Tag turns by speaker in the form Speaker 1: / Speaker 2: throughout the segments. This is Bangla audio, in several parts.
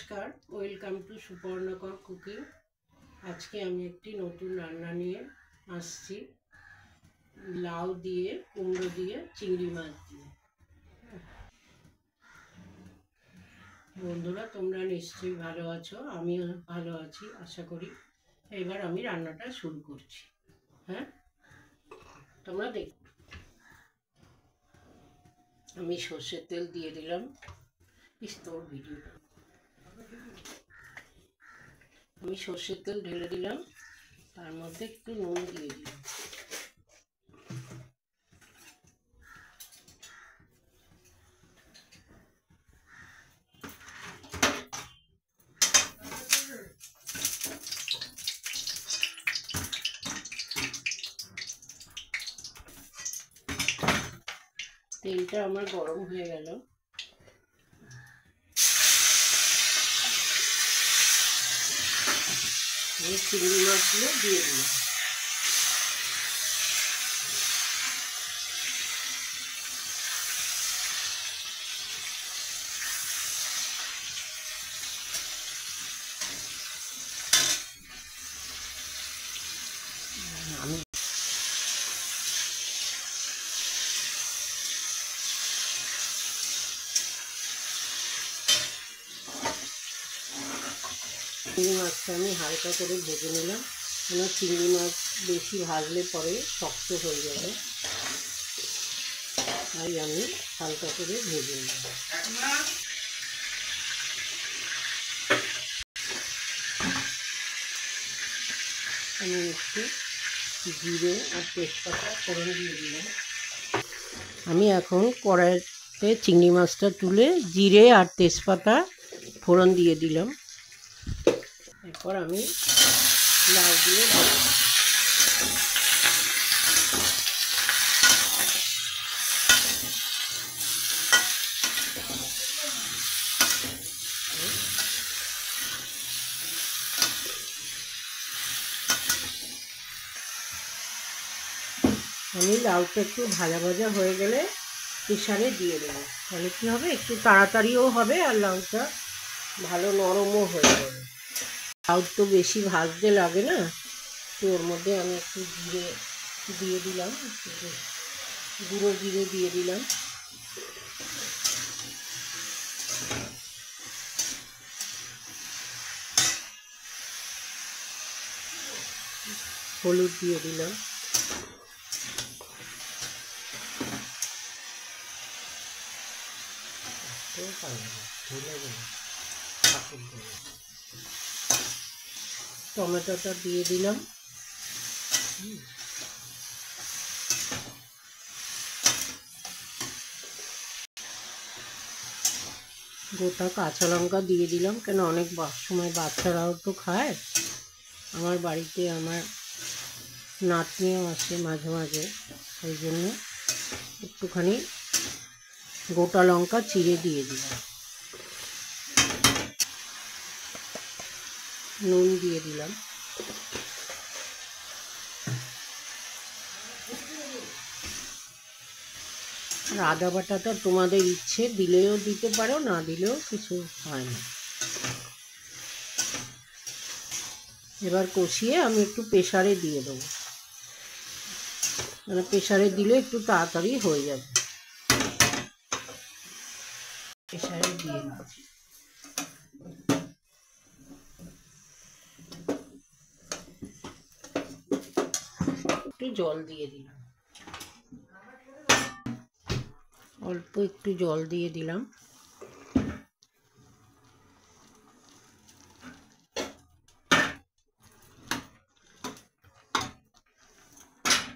Speaker 1: নমস্কার, ওয়েলকাম টু সুপর্ণকর কুকিং। আজকে আমি একটি নতুন রান্না নিয়ে আসছি, লাউ দিয়ে, কুমড়ো দিয়ে, চিংড়ি মাছ দিয়ে। বন্ধুরা, তোমরা নিশ্চয়ই ভালো আছো, আমিও ভালো আছি আশা করি। এবার আমি রান্নাটা শুরু করছি। হ্যাঁ, তোমরা দেখ। আমি সর্ষের তেল দিয়ে দিলাম। তোর ভিডিও আমি সর্ষের তেল ঢেলে দিলাম, তার মধ্যে একটু নুন দিয়ে দিলাম। তেলটা আমার গরম হয়ে গেল। আমি চিংড়ি মাছগুলো দিয়ে দিলাম। আমি চিংড়ি মাছটা হালকা করে ভেজে নিলাম, কেন চিংড়ি মাছ বেশি ভাজলে পরে শক্ত হয়ে যাবে, তাই আমি হালকা করে ভেজে নিলাম। আমি একটু জিরে আর তেজপাতা ফোড়ন দিয়ে দিলাম। আমি এখন কড়াইতে চিংড়ি মাছটা তুলে জিরে আর তেজপাতা ফোড়ন দিয়ে দিলাম। এরপর আমি লাউ দিয়ে আমি লাউটা একটু ভাজা ভাজা হয়ে গেলে প্রেসারে দিয়ে দেবো, তাহলে কী হবে, একটু তাড়াতাড়িও হবে আর লাউটা ভালো নরমও হয়ে যাবে। লাউ তো বেশি ভাজতে লাগে না, তো ওর মধ্যে আমি একটু জিরে দিয়ে দিলাম, গুঁড়ো জিরে দিয়ে দিলাম, হলুদ দিয়ে দিলাম, টমেটোটা দিয়ে দিলাম, গোটা কাঁচা লঙ্কা দিয়ে দিলাম, কেন অনেক সময় বাচ্চারাও তো খায়, আমার বাড়িতে আমার নাতনিও আসে মাঝে মাঝে, সেই জন্য একটুখানি গোটা লঙ্কা চিড়ে দিয়ে দিলাম, নুন দিয়ে দিলাম, আর আদা বাটাটা তোমাদের ইচ্ছে, দিলেও দিতে পারো, না দিলেও কিছু হয় না। এবার কষিয়ে আমি একটু প্রেসারে দিয়ে দেবো, মানে প্রেসারে দিলে একটু তাড়াতাড়ি হয়ে যাবে। প্রেসারে দিয়ে দেবো, একটু জল দিয়ে দিলাম, অল্প একটু জল দিয়ে দিলাম,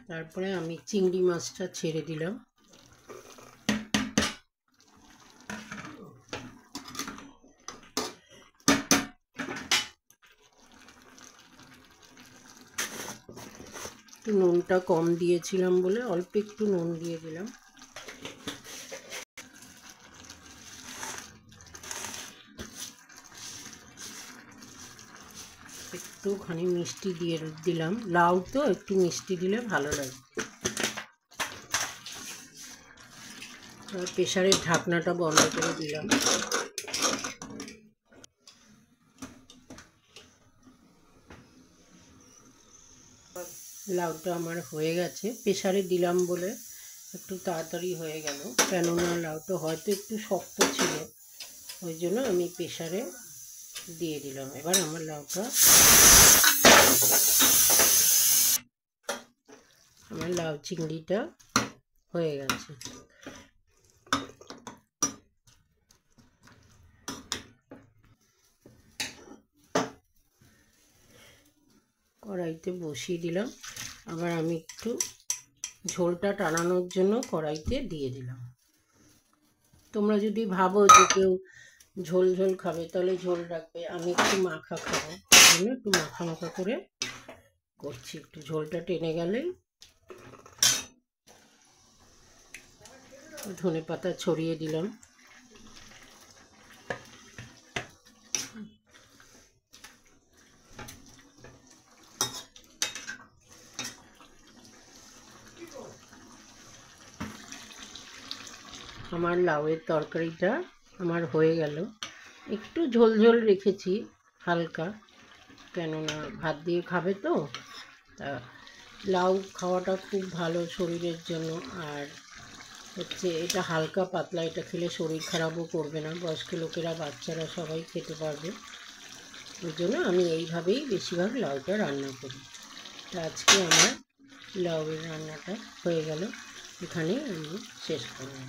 Speaker 1: তারপরে আমি চিংড়ি মাছটা ছেড়ে দিলাম, একটু নুনটা কম দিয়েছিলাম বলে অল্প একটু নুন দিয়ে দিলাম, একটুখানি মিষ্টি দিয়ে দিলাম, লাউ তো একটু মিষ্টি দিলে ভালো লাগে। প্রেসারের ঢাকনাটা বন্ধ করে দিলাম, লাউটা আমার হয়ে গেছে, প্রেসারে দিলাম বলে একটু তাড়াতাড়ি হয়ে গেল, কেননা লাউটা হয়তো একটু শক্ত ছিল, ওই জন্য আমি প্রেসারে দিয়ে দিলাম। এবার আমার লাউ চিংড়িটা হয়ে গেছে। কড়াইতে বসিয়ে দিলাম, আবার আমি একটু ঝোলটা টানানোর জন্য কড়াইতে দিয়ে দিলাম। তোমরা যদি ভাবো যে কেউ ঝোল ঝোল খাবে তাহলে ঝোল রাখবে, আমি একটু মাখা খাবো, ওই জন্য একটু মাখা মাখা করে করছি। একটু ঝোলটা টেনে গেলেই ধনে পাতা ছড়িয়ে দিলাম। আমার লাউয়ের তরকারিটা আমার হয়ে গেল। একটু ঝোল ঝোল রেখেছি হালকা, কেননা ভাত দিয়ে খাবে তো, তা লাউ খাওয়াটা খুব ভালো শরীরের জন্য। আর হচ্ছে এটা হালকা পাতলা, এটা খেলে শরীর খারাপও করবে না, বয়স্ক লোকেরা বাচ্চারা সবাই খেতে পারবে। ওই জন্য আমি এইভাবেই বেশিরভাগ লাউটা রান্না করি। তা আজকে আমার লাউয়ের রান্নাটা হয়ে গেল, এখানেই আমি শেষ করলাম।